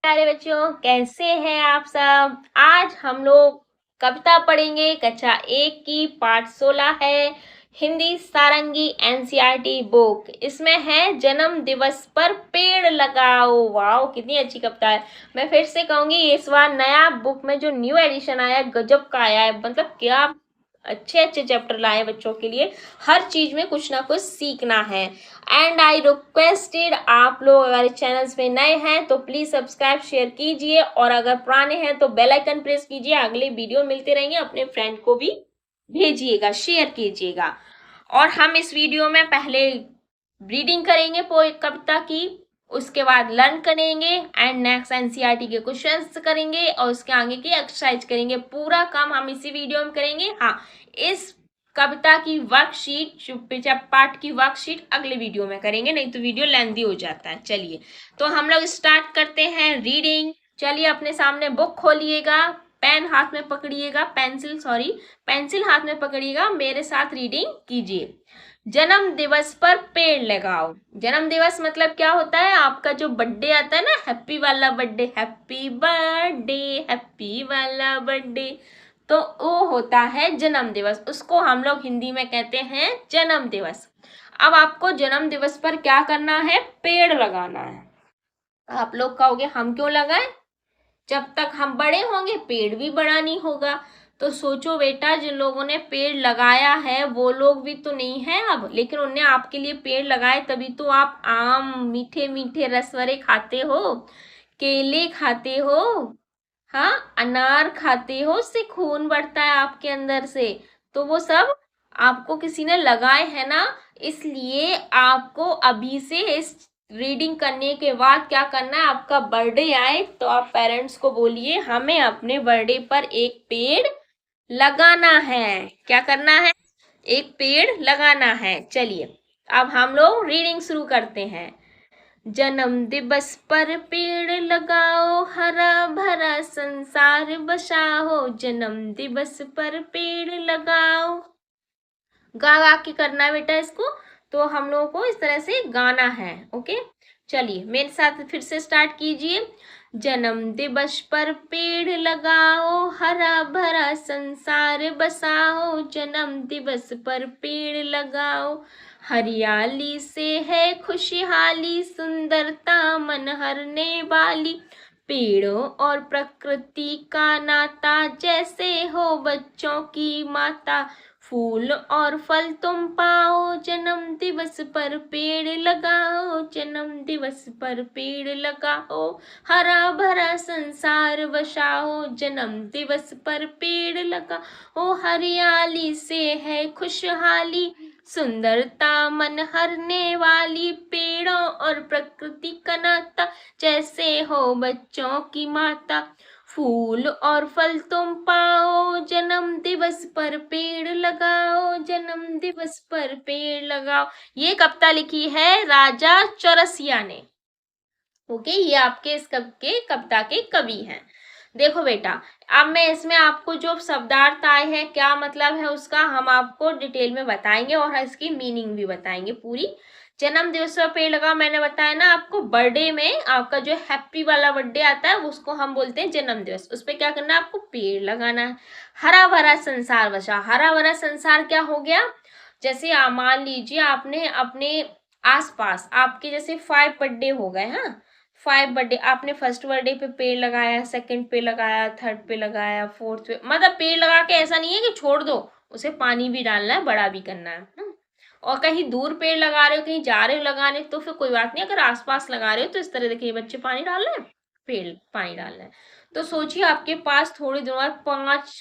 प्यारे बच्चों, कैसे हैं आप सब। आज हम लोग कविता पढ़ेंगे। कक्षा 1 की पाठ 16 है, हिंदी सारंगी एनसीईआरटी बुक। इसमें है जन्म दिवस पर पेड़ लगाओ। वाओ, कितनी अच्छी कविता है। मैं फिर से कहूंगी, इस बार नया बुक में जो न्यू एडिशन आया है, गजब का आया है। मतलब क्या अच्छे अच्छे चैप्टर लाए बच्चों के लिए। हर चीज में कुछ ना कुछ सीखना है। एंड आई रिक्वेस्टेड, आप लोग अगर इस चैनल्स पे नए हैं तो प्लीज सब्सक्राइब शेयर कीजिए, और अगर पुराने हैं तो बेल आइकन प्रेस कीजिए। अगले वीडियो मिलते रहेंगे, अपने फ्रेंड को भी भेजिएगा, शेयर कीजिएगा। और हम इस वीडियो में पहले रीडिंग करेंगे कविता की, उसके बाद लर्न करेंगे एंड नेक्स्ट एनसीईआरटी के क्वेश्चंस करेंगे और उसके आगे की एक्सरसाइज करेंगे। पूरा काम हम इसी वीडियो में करेंगे। हाँ, इस कविता की वर्कशीट, पाठ की वर्कशीट अगले वीडियो में करेंगे, नहीं तो वीडियो लेंथी हो जाता है। चलिए, तो हम लोग स्टार्ट करते हैं रीडिंग। चलिए, अपने सामने बुक खोलिएगा, पेन हाथ में पकड़िएगा, पेंसिल हाथ में पकड़िएगा, मेरे साथ रीडिंग कीजिए। जन्म दिवस पर पेड़ लगाओ। जन्म दिवस मतलब क्या होता है, आपका जो बर्थडे आता है ना, हैप्पी वाला बर्थडे, हैप्पी बर्थडे, हैप्पी वाला बर्थडे, तो वो होता है जन्म दिवस। उसको हम लोग हिंदी में कहते हैं जन्म दिवस। अब आपको जन्म दिवस पर क्या करना है, पेड़ लगाना है। आप लोग कहोगे हम क्यों लगाएं, जब तक हम बड़े होंगे पेड़ भी बड़ा नहीं होगा। तो सोचो बेटा, जिन लोगों ने पेड़ लगाया है वो लोग भी तो नहीं है अब, लेकिन उन्होंने आपके लिए पेड़ लगाए, तभी तो आप आम, मीठे मीठे रसवरे खाते हो, केले खाते हो, हाँ, अनार खाते हो, उससे खून बढ़ता है आपके अंदर से। तो वो सब आपको किसी ने लगाए हैं ना। इसलिए आपको अभी से इस रीडिंग करने के बाद क्या करना है, आपका बर्थडे आए तो आप पेरेंट्स को बोलिए हमें अपने बर्थडे पर एक पेड़ लगाना है। क्या करना है, एक पेड़ लगाना है। चलिए, अब हम लोग रीडिंग शुरू करते हैं। जन्म दिवस पर पेड़ लगाओ, हरा भरा संसार बसाओ। जन्म दिवस पर पेड़ लगाओ। गा गा के करना है बेटा इसको, तो हम लोगों को इस तरह से गाना है। ओके, चलिए मेरे साथ फिर से स्टार्ट कीजिए। जन्म दिवस पर पेड़ लगाओ, हरा भरा संसार बसाओ। जन्म दिवस पर पेड़ लगाओ, हरियाली से है खुशहाली, सुंदरता मन हरने वाली। पेड़ों और प्रकृति का नाता, जैसे हो बच्चों की माता। फूल और फल तुम पाओ, जन्म दिवस पर पेड़ लगाओ। जन्म दिवस पर पेड़ लगाओ, हरा भरा संसार बसाओ। जन्म दिवस पर पेड़ लगाओ, हरियाली से है खुशहाली, सुंदरता मन हरने वाली। पेड़ों और प्रकृति का नाता, जैसे हो बच्चों की माता। फूल और फल तुम पाओ, जन्म दिवस पर पेड़ लगाओ। जन्म दिवस पर पेड़ लगाओ। ये कविता लिखी है राजा चौरसिया ने। ओके, ये आपके इस कविता के कवि हैं। देखो बेटा, अब मैं इसमें आपको जो शब्दार्थ आए हैं, क्या मतलब है उसका, हम आपको डिटेल में बताएंगे और इसकी मीनिंग भी बताएंगे पूरी। जन्म दिवस पर पेड़ लगाओ, मैंने बताया ना आपको, बर्थडे में आपका जो हैप्पी वाला बर्थडे आता है उसको हम बोलते हैं जन्म दिवस। उस पर क्या करना है, आपको पेड़ लगाना है। हरा भरा संसार बचा, हरा भरा संसार क्या हो गया, जैसे मान लीजिए आपने अपने आसपास आपके जैसे 5 बर्थडे हो गए, हाँ, 5 बर्थडे, आपने फर्स्ट बर्थडे पे पेड़ लगाया, सेकंड पे लगाया, थर्ड पे लगाया, फोर्थ पे, मतलब पेड़ लगा के ऐसा नहीं है कि छोड़ दो, उसे पानी भी डालना है, बड़ा भी करना है। और कहीं दूर पेड़ लगा रहे हो, कहीं जा रहे हो लगाने, तो फिर कोई बात नहीं। अगर आसपास लगा रहे हो तो इस तरह देखिए, बच्चे पानी डाल रहे हैं, पेड़ पानी डाल रहे हैं। तो सोचिए आपके पास थोड़ी देर बाद 5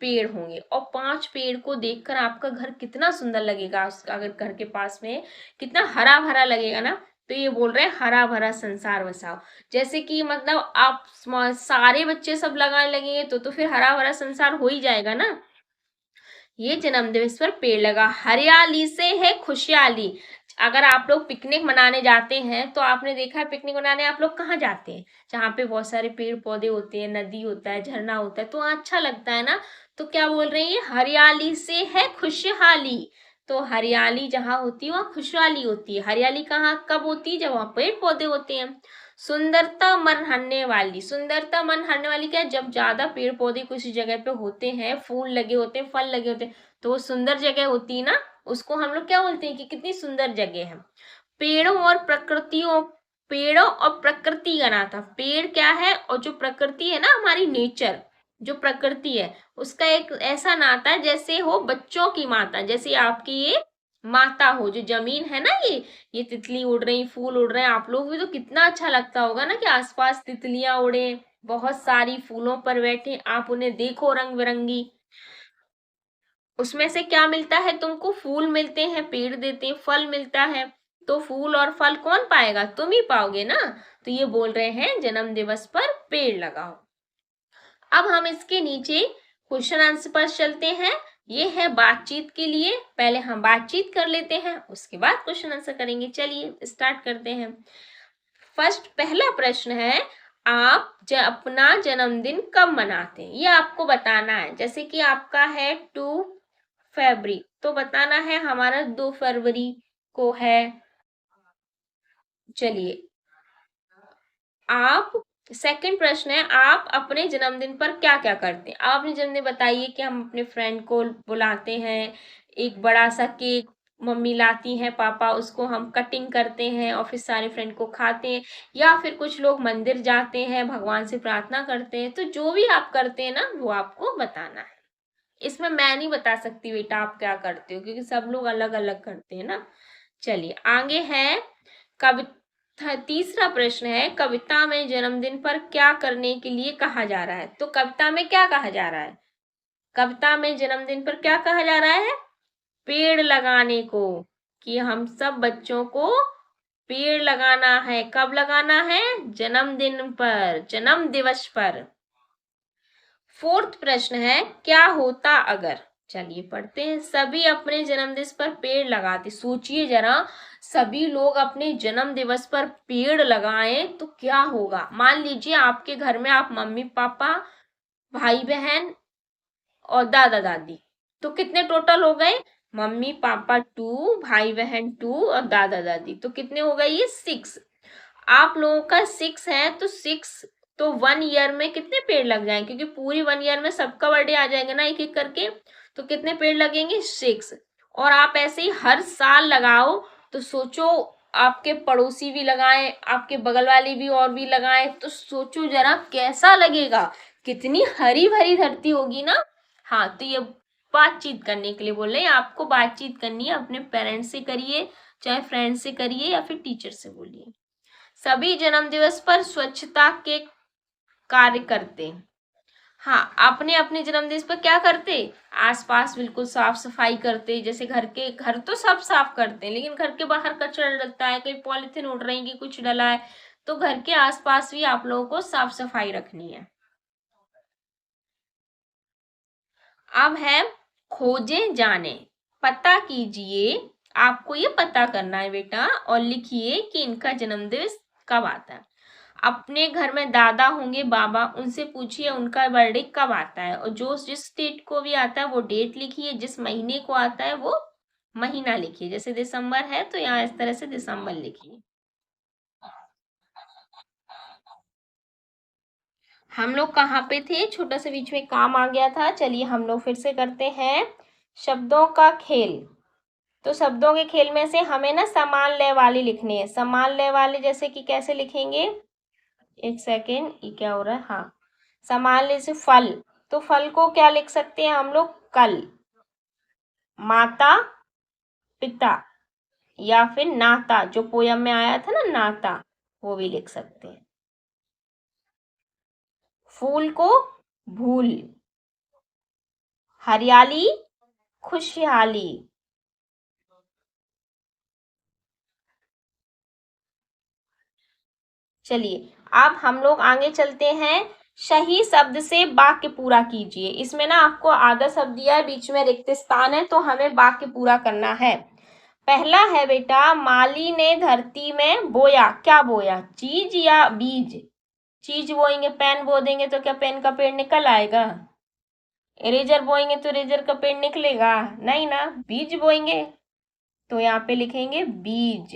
पेड़ होंगे, और 5 पेड़ को देखकर आपका घर कितना सुंदर लगेगा। अगर घर के पास में कितना हरा भरा लगेगा ना। तो ये बोल रहे हैं हरा भरा संसार बसाओ। जैसे कि मतलब आप सारे बच्चे सब लगाने लगेंगे तो फिर हरा भरा संसार हो ही जाएगा ना। ये जन्म दिवस पर पेड़ लगा, हरियाली से है खुशहाली। अगर आप लोग पिकनिक मनाने जाते हैं तो आपने देखा है, पिकनिक मनाने आप लोग कहाँ जाते हैं, जहाँ पे बहुत सारे पेड़ पौधे होते हैं, नदी होता है, झरना होता है, तो वहाँ अच्छा लगता है ना। तो क्या बोल रही है, हरियाली से है खुशहाली। तो हरियाली जहाँ होती है वहाँ खुशहाली होती है। हरियाली कहाँ कब होती है, जब वहाँ पेड़ पौधे होते हैं। सुंदरता मन हरने वाली, सुंदरता मन हरने वाली क्या है, जब ज्यादा पेड़ पौधे किसी जगह पे होते हैं, फूल लगे होते हैं, फल लगे होते हैं, तो वो सुंदर जगह होती है ना, उसको हम लोग क्या बोलते हैं कि कितनी सुंदर जगह है। पेड़ों और प्रकृतियों, पेड़ों और प्रकृति का नाता, पेड़ क्या है और जो प्रकृति है ना हमारी नेचर, जो प्रकृति है उसका एक ऐसा नाता है जैसे हो बच्चों की माता, जैसे आपकी ये माता हो, जो जमीन है ना, ये तितली उड़ रही, फूल उड़ रहे हैं, आप लोग भी तो कितना अच्छा लगता होगा ना कि आसपास तितलियां उड़े, बहुत सारी फूलों पर बैठे, आप उन्हें देखो रंग बिरंगी। उसमें से क्या मिलता है तुमको, फूल मिलते हैं, पेड़ देते हैं, फल मिलता है, तो फूल और फल कौन पाएगा, तुम ही पाओगे ना। तो ये बोल रहे हैं जन्म दिवस पर पेड़ लगाओ। अब हम इसके नीचे क्वेश्चन आंसर पर चलते हैं। ये है बातचीत के लिए, पहले हम बातचीत कर लेते हैं, उसके बाद क्वेश्चन आंसर करेंगे। चलिए स्टार्ट करते हैं। फर्स्ट पहला प्रश्न है, आप अपना जन्मदिन कब मनाते हैं, ये आपको बताना है। जैसे कि आपका है 2 फरवरी, तो बताना है हमारा 2 फरवरी को है। चलिए आप, सेकंड प्रश्न है, आप अपने जन्मदिन पर क्या क्या करते हैं। आप अपने जन्मदिन बताइए कि हम अपने फ्रेंड को बुलाते हैं, एक बड़ा सा केक मम्मी लाती हैं, पापा, उसको हम कटिंग करते हैं और फिर सारे फ्रेंड को खाते हैं, या फिर कुछ लोग मंदिर जाते हैं, भगवान से प्रार्थना करते हैं। तो जो भी आप करते हैं ना वो आपको बताना है। इसमें मैं नहीं बता सकती बेटा आप क्या करते हो, क्योंकि सब लोग अलग अलग करते हैं ना। चलिए आगे है, कवि तीसरा प्रश्न है, कविता में जन्मदिन पर क्या करने के लिए कहा जा रहा है। तो कविता में क्या कहा जा रहा है, कविता में जन्मदिन पर क्या कहा जा रहा है, पेड़ लगाने को, कि हम सब बच्चों को पेड़ लगाना है। कब लगाना है, जन्मदिन पर, जन्म दिवस पर। फोर्थ प्रश्न है, क्या होता अगर। चलिए पढ़ते हैं, सभी अपने जन्म दिवस पर पेड़ लगाते, सोचिए जरा, सभी लोग अपने जन्म दिवस पर पेड़ लगाएं तो क्या होगा। मान लीजिए आपके घर में आप मम्मी पापा, भाई बहन और दादा दादी, तो कितने टोटल हो गए, मम्मी पापा 2, भाई बहन 2 और दादा दादी, तो कितने हो गए ये 6। आप लोगों का 6 है, तो 6, तो 1 ईयर में कितने पेड़ लग जाएंगे, क्योंकि पूरी 1 ईयर में सबका बर्थडे आ जाएगा ना एक एक करके, तो कितने पेड़ लगेंगे 6। और आप ऐसे ही हर साल लगाओ, तो सोचो आपके पड़ोसी भी लगाएं, आपके बगल वाले भी और भी लगाएं, तो सोचो जरा कैसा लगेगा, कितनी हरी भरी धरती होगी ना। हाँ, तो ये बातचीत करने के लिए बोल रहे हैं, आपको बातचीत करनी है, अपने पेरेंट्स से करिए, चाहे फ्रेंड से करिए या फिर टीचर से बोलिए। सभी जन्म दिवस पर स्वच्छता के कार्य करते। हाँ, अपने अपने जन्मदिन पर क्या करते, आसपास बिल्कुल साफ सफाई करते, जैसे घर के, घर तो सब साफ करते हैं, लेकिन घर के बाहर कचरा डलता है, कहीं पॉलिथीन उड़ रही है कि कुछ डला है, तो घर के आसपास भी आप लोगों को साफ सफाई रखनी है। अब है खोजे जाने, पता कीजिए, आपको ये पता करना है बेटा, और लिखिए कि इनका जन्मदिवस कब आता है। अपने घर में दादा होंगे, बाबा, उनसे पूछिए उनका बर्थडे कब आता है, और जो जिस डेट को भी आता है वो डेट लिखिए, जिस महीने को आता है वो महीना लिखिए। जैसे दिसंबर है तो यहाँ इस तरह से दिसंबर लिखिए। हम लोग कहाँ पे थे, छोटा सा बीच में काम आ गया था। चलिए हम लोग फिर से करते हैं, शब्दों का खेल। तो शब्दों के खेल में से हमें ना समान लय वाली लिखनी है। समान लय वाले जैसे कि कैसे लिखेंगे, एक सेकेंड, ये क्या हो रहा है, हाँ, समान लय से फल, तो फल को क्या लिख सकते हैं हम लोग, कल। माता पिता, या फिर नाता, जो पोयम में आया था ना नाता, वो भी लिख सकते हैं। फूल को भूल, हरियाली खुशहाली। चलिए अब हम लोग आगे चलते हैं, सही शब्द से वाक्य पूरा कीजिए। इसमें ना आपको आधा शब्द दिया है, बीच में रिक्त स्थान है, तो हमें वाक्य पूरा करना है। पहला है बेटा, माली ने धरती में बोया, क्या बोया, चीज या बीज। चीज बोएंगे, पेन बो देंगे तो क्या पेन का पेड़ निकल आएगा, इरेजर बोएंगे तो इरेजर का पेड़ निकलेगा, नहीं ना, बीज बोएंगे, तो यहाँ पे लिखेंगे बीज।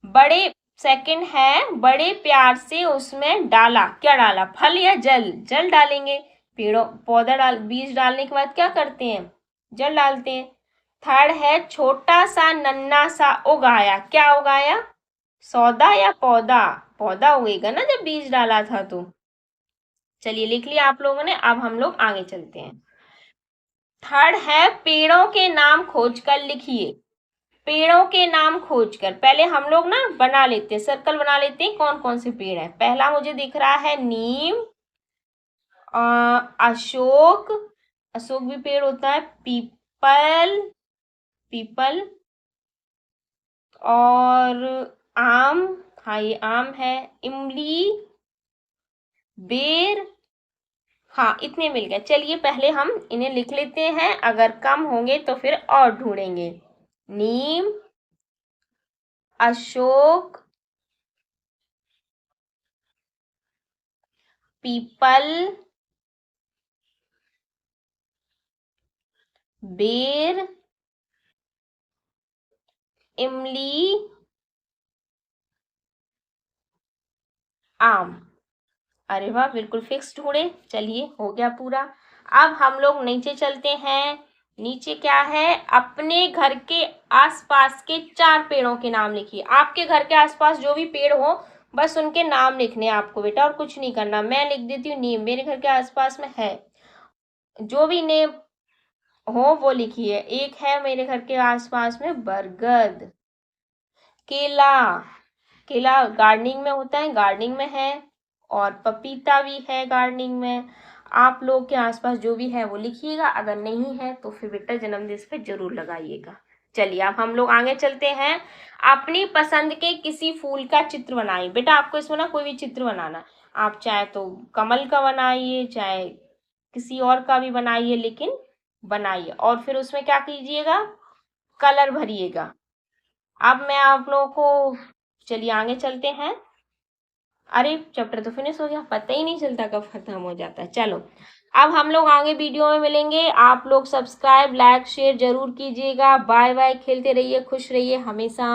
बड़े सेकंड है बड़े प्यार से उसमें डाला, क्या डाला, फल या जल, जल डालेंगे। पेड़ों पौधा बीज डालने के बाद क्या करते हैं, जल डालते हैं। थर्ड है छोटा सा नन्ना सा उगाया, क्या उगाया, सौदा या पौधा, पौधा उगेगा ना जब बीज डाला था तो। चलिए लिख लिया आप लोगों ने, अब हम लोग आगे चलते हैं। थर्ड है पेड़ों के नाम खोजकर लिखिए, पेड़ों के नाम खोजकर। पहले हम लोग ना बना लेते हैं, सर्कल बना लेते हैं कौन कौन से पेड़ हैं। पहला मुझे दिख रहा है नीम, अशोक, अशोक भी पेड़ होता है, पीपल, पीपल, और आम, हाँ ये आम है, इमली, बेर, हाँ इतने मिल गए। चलिए पहले हम इन्हें लिख लेते हैं, अगर कम होंगे तो फिर और ढूंढेंगे। नीम, अशोक, पीपल, बेर, इमली, आम। अरे वाह, बिल्कुल फिक्स ढूंढे। चलिए हो गया पूरा। अब हम लोग नीचे चलते हैं। नीचे क्या है, अपने घर के आसपास के 4 पेड़ों के नाम लिखिए। आपके घर के आसपास जो भी पेड़ हो बस उनके नाम लिखने हैं आपको बेटा, और कुछ नहीं करना। मैं लिख देती हूँ नीम, मेरे घर के आसपास में है, जो भी नेम हो वो लिखिए। एक है मेरे घर के आसपास में बरगद, केला, केला गार्डनिंग में होता है, गार्डनिंग में है, और पपीता भी है गार्डनिंग में। आप लोग के आसपास जो भी है वो लिखिएगा, अगर नहीं है तो फिर बेटा जन्मदिन पे जरूर लगाइएगा। चलिए अब हम लोग आगे चलते हैं। अपनी पसंद के किसी फूल का चित्र बनाइए। बेटा आपको इसमें ना कोई भी चित्र बनाना, आप चाहे तो कमल का बनाइए, चाहे किसी और का भी बनाइए, लेकिन बनाइए। और फिर उसमें क्या कीजिएगा, कलर भरिएगा। अब मैं आप लोगों को, चलिए आगे चलते हैं। अरे चैप्टर तो फिनिश हो गया, पता ही नहीं चलता कब खत्म हो जाता है। चलो अब हम लोग आगे वीडियो में मिलेंगे। आप लोग सब्सक्राइब लाइक शेयर जरूर कीजिएगा। बाय बाय, खेलते रहिए, खुश रहिए हमेशा।